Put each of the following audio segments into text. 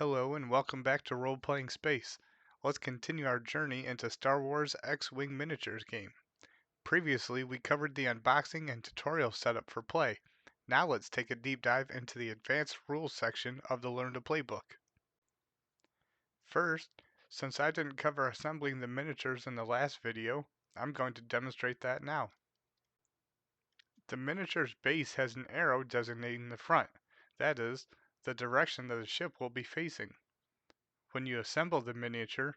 Hello and welcome back to Role Playing Space. Let's continue our journey into Star Wars X-Wing Miniatures game. Previously, we covered the unboxing and tutorial setup for play. Now let's take a deep dive into the advanced rules section of the Learn to Play book. First, since I didn't cover assembling the miniatures in the last video, I'm going to demonstrate that now. The miniature's base has an arrow designating the front, that is, the direction that the ship will be facing. When you assemble the miniature,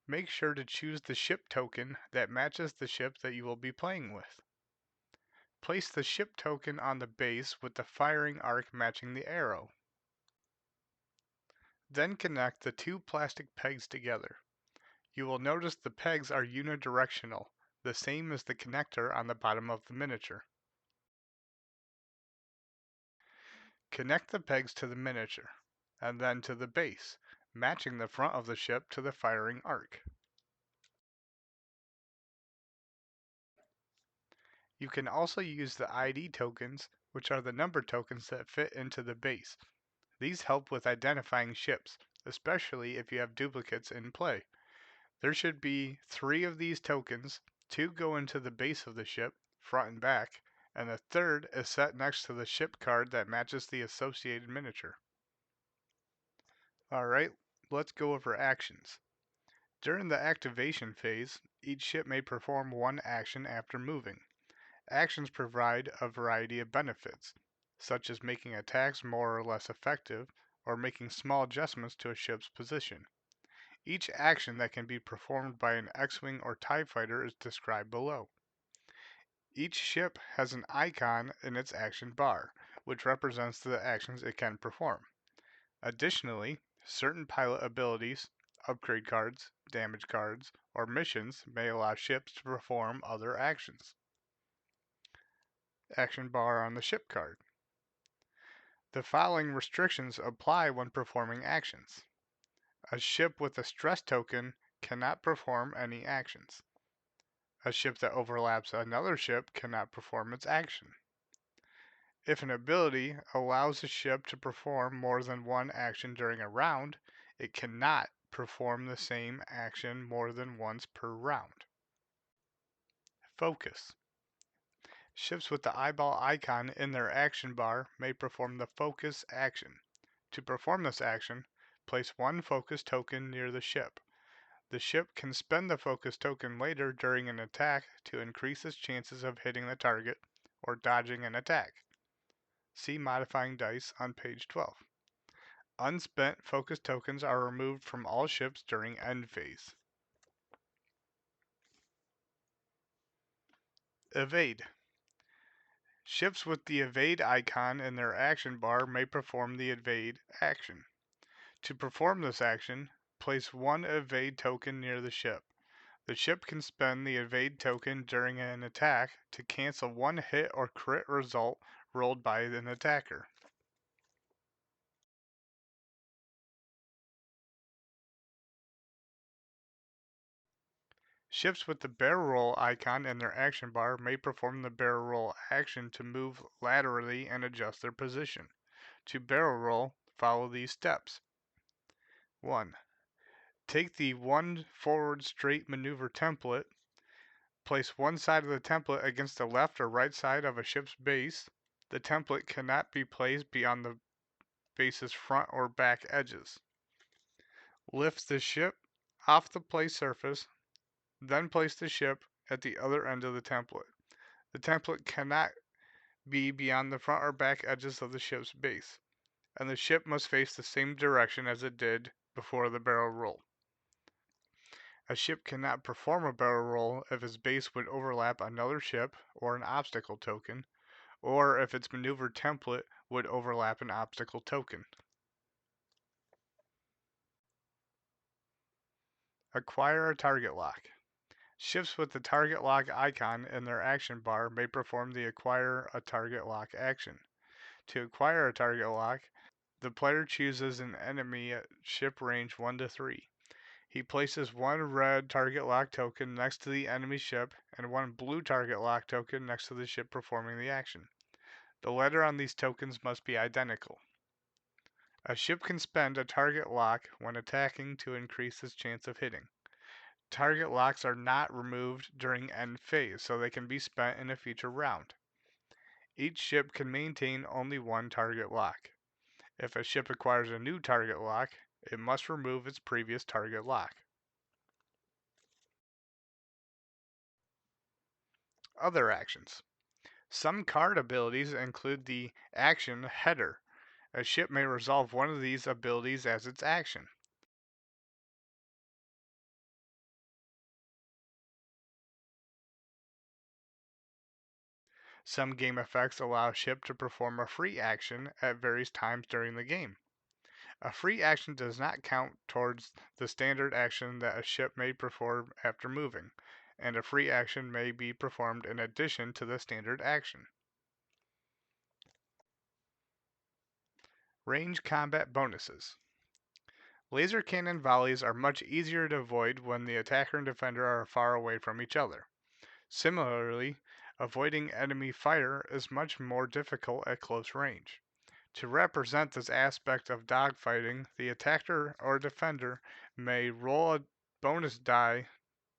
make sure to choose the ship token that matches the ship that you will be playing with. Place the ship token on the base with the firing arc matching the arrow. Then connect the two plastic pegs together. You will notice the pegs are unidirectional, the same as the connector on the bottom of the miniature. Connect the pegs to the miniature, and then to the base, matching the front of the ship to the firing arc. You can also use the ID tokens, which are the number tokens that fit into the base. These help with identifying ships, especially if you have duplicates in play. There should be 3 of these tokens, 2 go into the base of the ship, front and back, and a third is set next to the ship card that matches the associated miniature. Alright, let's go over actions. During the activation phase, each ship may perform one action after moving. Actions provide a variety of benefits, such as making attacks more or less effective, or making small adjustments to a ship's position. Each action that can be performed by an X-Wing or TIE fighter is described below. Each ship has an icon in its action bar, which represents the actions it can perform. Additionally, certain pilot abilities, upgrade cards, damage cards, or missions may allow ships to perform other actions. Action bar on the ship card. The following restrictions apply when performing actions. A ship with a stress token cannot perform any actions. A ship that overlaps another ship cannot perform its action. If an ability allows a ship to perform more than one action during a round, it cannot perform the same action more than once per round. Focus. Ships with the eyeball icon in their action bar may perform the focus action. To perform this action, place one focus token near the ship. The ship can spend the focus token later during an attack to increase its chances of hitting the target or dodging an attack. See modifying dice on page 12. Unspent focus tokens are removed from all ships during end phase. Evade. Ships with the evade icon in their action bar may perform the evade action. To perform this action, place one evade token near the ship. The ship can spend the evade token during an attack to cancel one hit or crit result rolled by an attacker. Ships with the barrel roll icon in their action bar may perform the barrel roll action to move laterally and adjust their position. To barrel roll, follow these steps. 1. Take the one forward straight maneuver template. Place one side of the template against the left or right side of a ship's base. The template cannot be placed beyond the base's front or back edges. Lift the ship off the play surface, then place the ship at the other end of the template. The template cannot be beyond the front or back edges of the ship's base, and the ship must face the same direction as it did before the barrel roll. A ship cannot perform a barrel roll if its base would overlap another ship or an obstacle token, or if its maneuver template would overlap an obstacle token. Acquire a target lock. Ships with the target lock icon in their action bar may perform the acquire a target lock action. To acquire a target lock, the player chooses an enemy at ship range 1 to 3. He places one red target lock token next to the enemy ship and one blue target lock token next to the ship performing the action. The letter on these tokens must be identical. A ship can spend a target lock when attacking to increase its chance of hitting. Target locks are not removed during end phase, so they can be spent in a future round. Each ship can maintain only one target lock. If a ship acquires a new target lock, it must remove its previous target lock. Other actions. Some card abilities include the action header. A ship may resolve one of these abilities as its action. Some game effects allow a ship to perform a free action at various times during the game. A free action does not count towards the standard action that a ship may perform after moving, and a free action may be performed in addition to the standard action. Range combat bonuses. Laser cannon volleys are much easier to avoid when the attacker and defender are far away from each other. Similarly, avoiding enemy fire is much more difficult at close range. To represent this aspect of dogfighting, the attacker or defender may roll a bonus die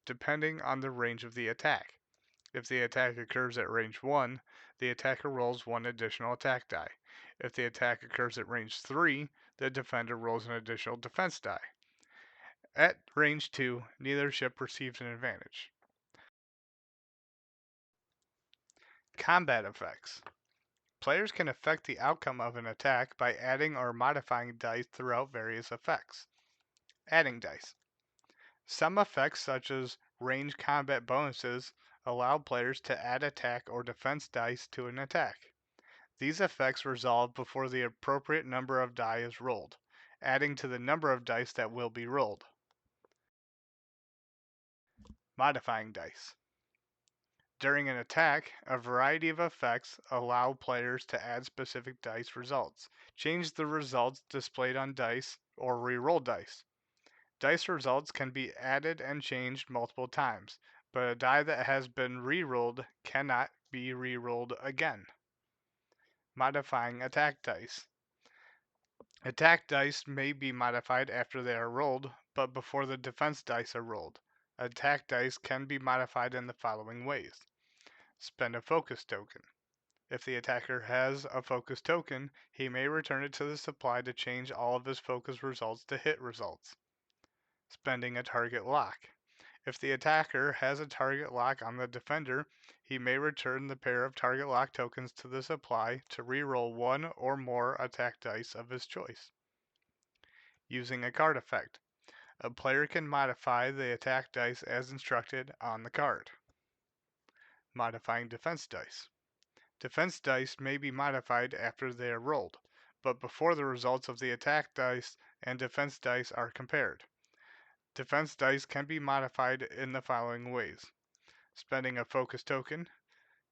depending on the range of the attack. If the attack occurs at range 1, the attacker rolls one additional attack die. If the attack occurs at range 3, the defender rolls an additional defense die. At range 2, neither ship receives an advantage. Combat effects. Players can affect the outcome of an attack by adding or modifying dice throughout various effects. Adding dice. Some effects, such as range combat bonuses, allow players to add attack or defense dice to an attack. These effects resolve before the appropriate number of die is rolled, adding to the number of dice that will be rolled. Modifying dice. During an attack, a variety of effects allow players to add specific dice results, change the results displayed on dice, or re-roll dice. Dice results can be added and changed multiple times, but a die that has been re-rolled cannot be re-rolled again. Modifying attack dice. Attack dice may be modified after they are rolled, but before the defense dice are rolled. Attack dice can be modified in the following ways. Spend a focus token. If the attacker has a focus token, he may return it to the supply to change all of his focus results to hit results. Spending a target lock. If the attacker has a target lock on the defender, he may return the pair of target lock tokens to the supply to re-roll one or more attack dice of his choice. Using a card effect. A player can modify the attack dice as instructed on the card. Modifying defense dice. Defense dice may be modified after they are rolled, but before the results of the attack dice and defense dice are compared. Defense dice can be modified in the following ways. Spending a focus token.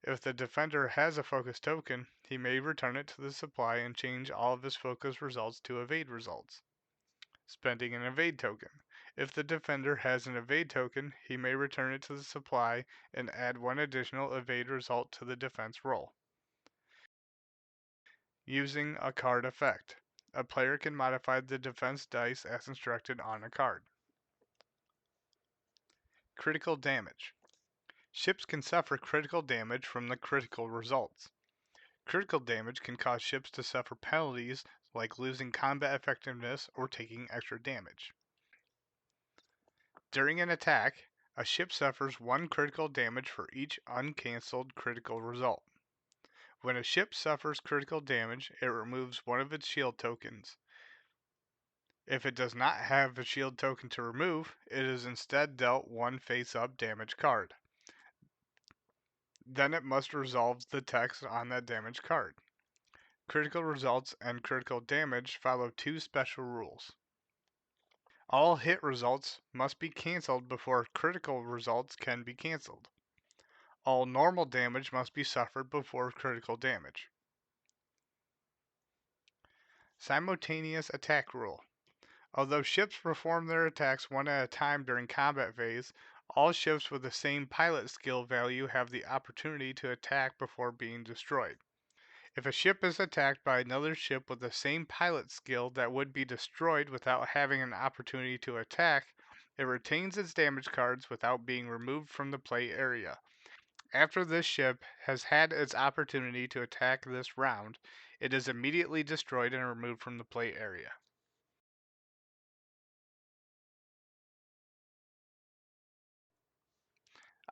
If the defender has a focus token, he may return it to the supply and change all of his focus results to evade results. Spending an evade token. If the defender has an evade token, he may return it to the supply and add one additional evade result to the defense roll. Using a card effect. A player can modify the defense dice as instructed on a card. Critical damage. Ships can suffer critical damage from the critical results. Critical damage can cause ships to suffer penalties like losing combat effectiveness or taking extra damage. During an attack, a ship suffers one critical damage for each uncancelled critical result. When a ship suffers critical damage, it removes one of its shield tokens. If it does not have a shield token to remove, it is instead dealt one face-up damage card. Then it must resolve the text on that damage card. Critical results and critical damage follow two special rules. All hit results must be cancelled before critical results can be cancelled. All normal damage must be suffered before critical damage. Simultaneous attack rule. Although ships perform their attacks one at a time during combat phase, all ships with the same pilot skill value have the opportunity to attack before being destroyed. If a ship is attacked by another ship with the same pilot skill that would be destroyed without having an opportunity to attack, it retains its damage cards without being removed from the play area. After this ship has had its opportunity to attack this round, it is immediately destroyed and removed from the play area.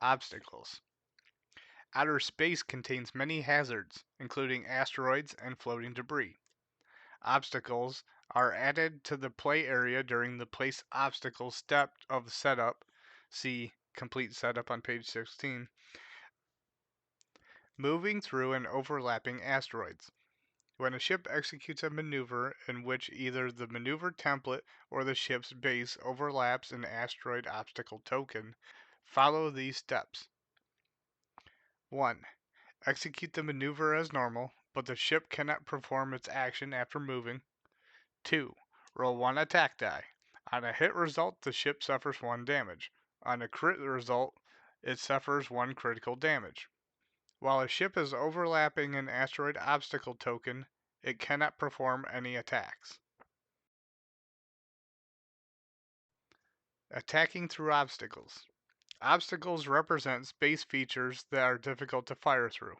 Obstacles. Outer space contains many hazards, including asteroids and floating debris. Obstacles are added to the play area during the place obstacles step of setup. See complete setup on page 16. Moving through and overlapping asteroids. When a ship executes a maneuver in which either the maneuver template or the ship's base overlaps an asteroid obstacle token, follow these steps. 1. Execute the maneuver as normal, but the ship cannot perform its action after moving. 2. Roll 1 attack die. On a hit result, the ship suffers 1 damage. On a crit result, it suffers 1 critical damage. While a ship is overlapping an asteroid obstacle token, it cannot perform any attacks. Attacking through obstacles. Obstacles represent space features that are difficult to fire through.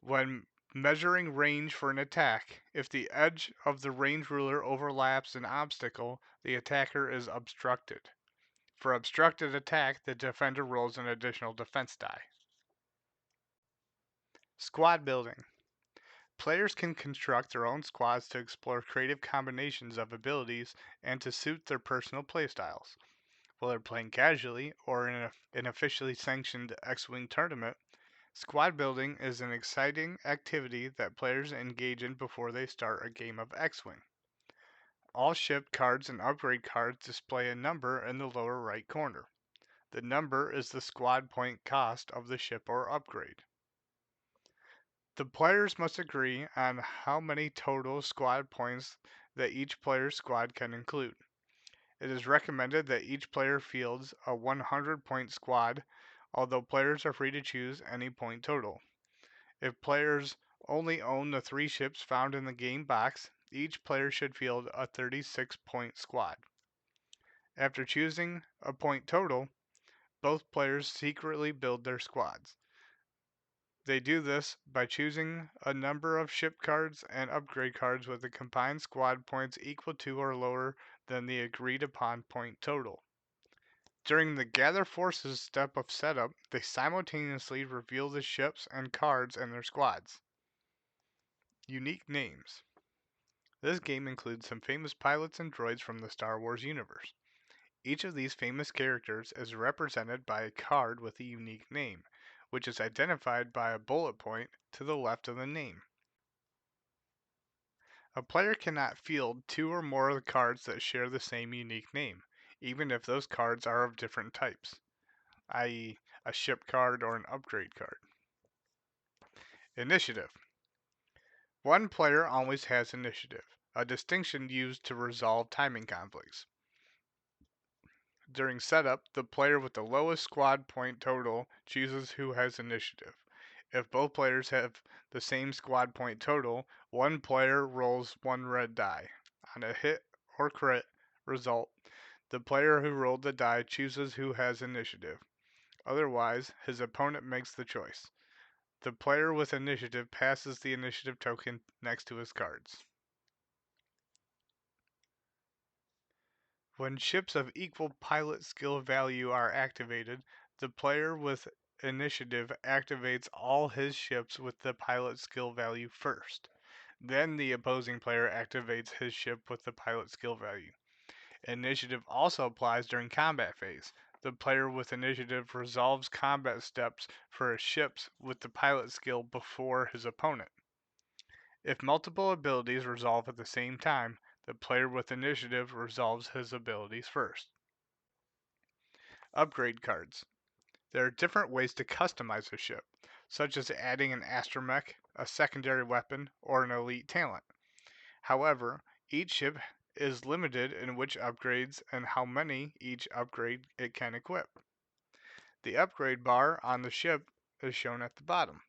When measuring range for an attack, if the edge of the range ruler overlaps an obstacle, the attacker is obstructed. For obstructed attack, the defender rolls an additional defense die. Squad building. Players can construct their own squads to explore creative combinations of abilities and to suit their personal playstyles. Whether playing casually or in an officially sanctioned X-Wing tournament, squad building is an exciting activity that players engage in before they start a game of X-Wing. All ship cards and upgrade cards display a number in the lower right corner. The number is the squad point cost of the ship or upgrade. The players must agree on how many total squad points that each player's squad can include. It is recommended that each player fields a 100-point squad, although players are free to choose any point total. If players only own the 3 ships found in the game box, each player should field a 36-point squad. After choosing a point total, both players secretly build their squads. They do this by choosing a number of ship cards and upgrade cards with a combined squad points equal to or lower than the agreed upon point total. During the gather forces step of setup, they simultaneously reveal the ships and cards in their squads. Unique names. This game includes some famous pilots and droids from the Star Wars universe. Each of these famous characters is represented by a card with a unique name, which is identified by a bullet point to the left of the name. A player cannot field 2 or more of the cards that share the same unique name, even if those cards are of different types, i.e., a ship card or an upgrade card. Initiative. One player always has initiative, a distinction used to resolve timing conflicts. During setup, the player with the lowest squad point total chooses who has initiative. If both players have the same squad point total, one player rolls 1 red die. On a hit or crit result, the player who rolled the die chooses who has initiative. Otherwise, his opponent makes the choice. The player with initiative passes the initiative token next to his cards. When ships of equal pilot skill value are activated, the player with initiative activates all his ships with the pilot skill value first. Then the opposing player activates his ship with the pilot skill value. Initiative also applies during combat phase. The player with initiative resolves combat steps for his ships with the pilot skill before his opponent. If multiple abilities resolve at the same time, the player with initiative resolves his abilities first. Upgrade cards. There are different ways to customize a ship, such as adding an astromech, a secondary weapon, or an elite talent. However, each ship is limited in which upgrades and how many each upgrade it can equip. The upgrade bar on the ship is shown at the bottom.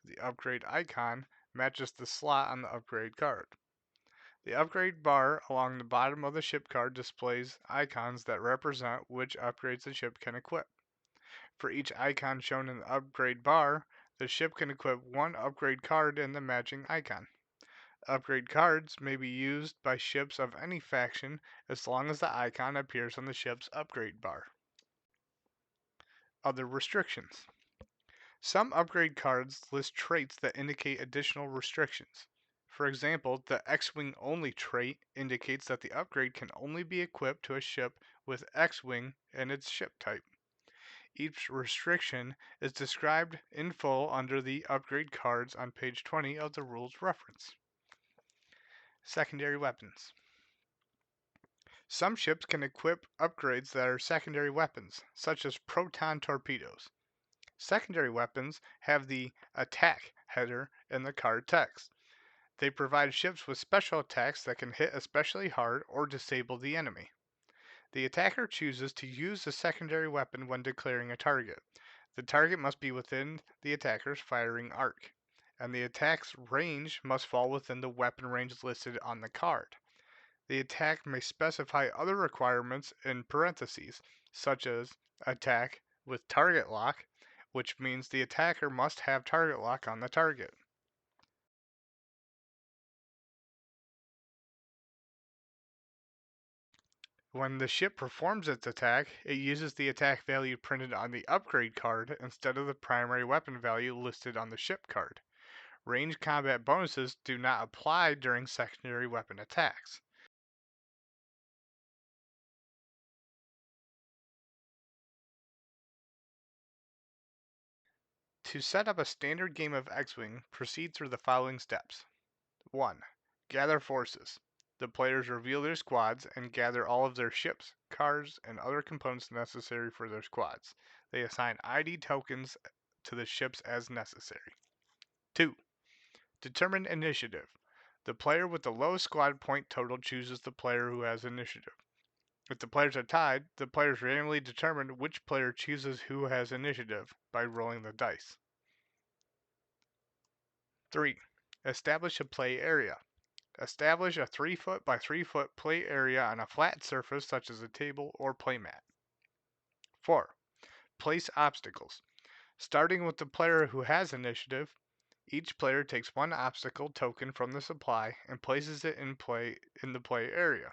The upgrade icon matches the slot on the upgrade card. The upgrade bar along the bottom of the ship card displays icons that represent which upgrades the ship can equip. For each icon shown in the upgrade bar, the ship can equip one upgrade card in the matching icon. Upgrade cards may be used by ships of any faction as long as the icon appears on the ship's upgrade bar. Other restrictions. Some upgrade cards list traits that indicate additional restrictions. For example, the X-Wing only trait indicates that the upgrade can only be equipped to a ship with X-Wing in its ship type. Each restriction is described in full under the upgrade cards on page 20 of the rules reference. Secondary weapons. Some ships can equip upgrades that are secondary weapons, such as proton torpedoes. Secondary weapons have the attack header in the card text. They provide ships with special attacks that can hit especially hard or disable the enemy. The attacker chooses to use the secondary weapon when declaring a target. The target must be within the attacker's firing arc, and the attack's range must fall within the weapon range listed on the card. The attack may specify other requirements in parentheses, such as attack with target lock, which means the attacker must have target lock on the target. When the ship performs its attack, it uses the attack value printed on the upgrade card instead of the primary weapon value listed on the ship card. Range combat bonuses do not apply during secondary weapon attacks. To set up a standard game of X-Wing, proceed through the following steps. 1. Gather forces. The players reveal their squads and gather all of their ships, cars, and other components necessary for their squads. They assign ID tokens to the ships as necessary. 2. Determine initiative. The player with the lowest squad point total chooses the player who has initiative. If the players are tied, the players randomly determine which player chooses who has initiative by rolling the dice. 3. Establish a play area. Establish a 3-foot by 3-foot play area on a flat surface such as a table or playmat. 4. Place obstacles. Starting with the player who has initiative, each player takes one obstacle token from the supply and places it in the play area.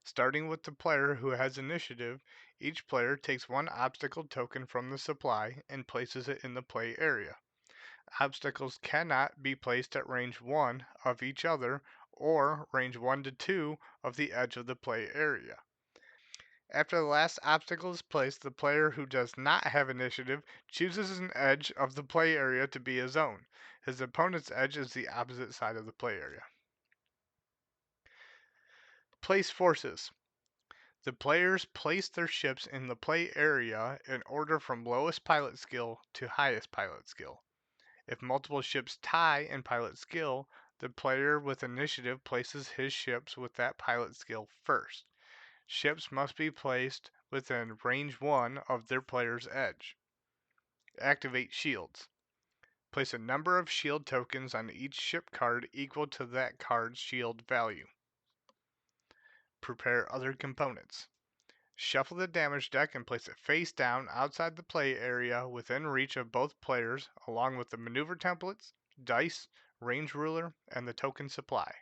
Starting with the player who has initiative, each player takes one obstacle token from the supply and places it in the play area. Obstacles cannot be placed at range 1 of each other or range 1 to 2 of the edge of the play area. After the last obstacle is placed, the player who does not have initiative chooses an edge of the play area to be his own. His opponent's edge is the opposite side of the play area. Place forces. The players place their ships in the play area in order from lowest pilot skill to highest pilot skill. If multiple ships tie in pilot skill, the player with initiative places his ships with that pilot skill first. Ships must be placed within range 1 of their player's edge. Activate shields. Place a number of shield tokens on each ship card equal to that card's shield value. Prepare other components. Shuffle the damage deck and place it face down outside the play area within reach of both players, along with the maneuver templates, dice, range ruler, and the token supply.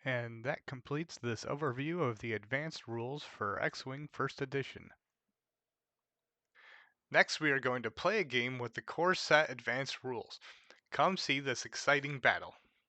And that completes this overview of the advanced rules for X-Wing First Edition. Next, we are going to play a game with the core set advanced rules. Come see this exciting battle.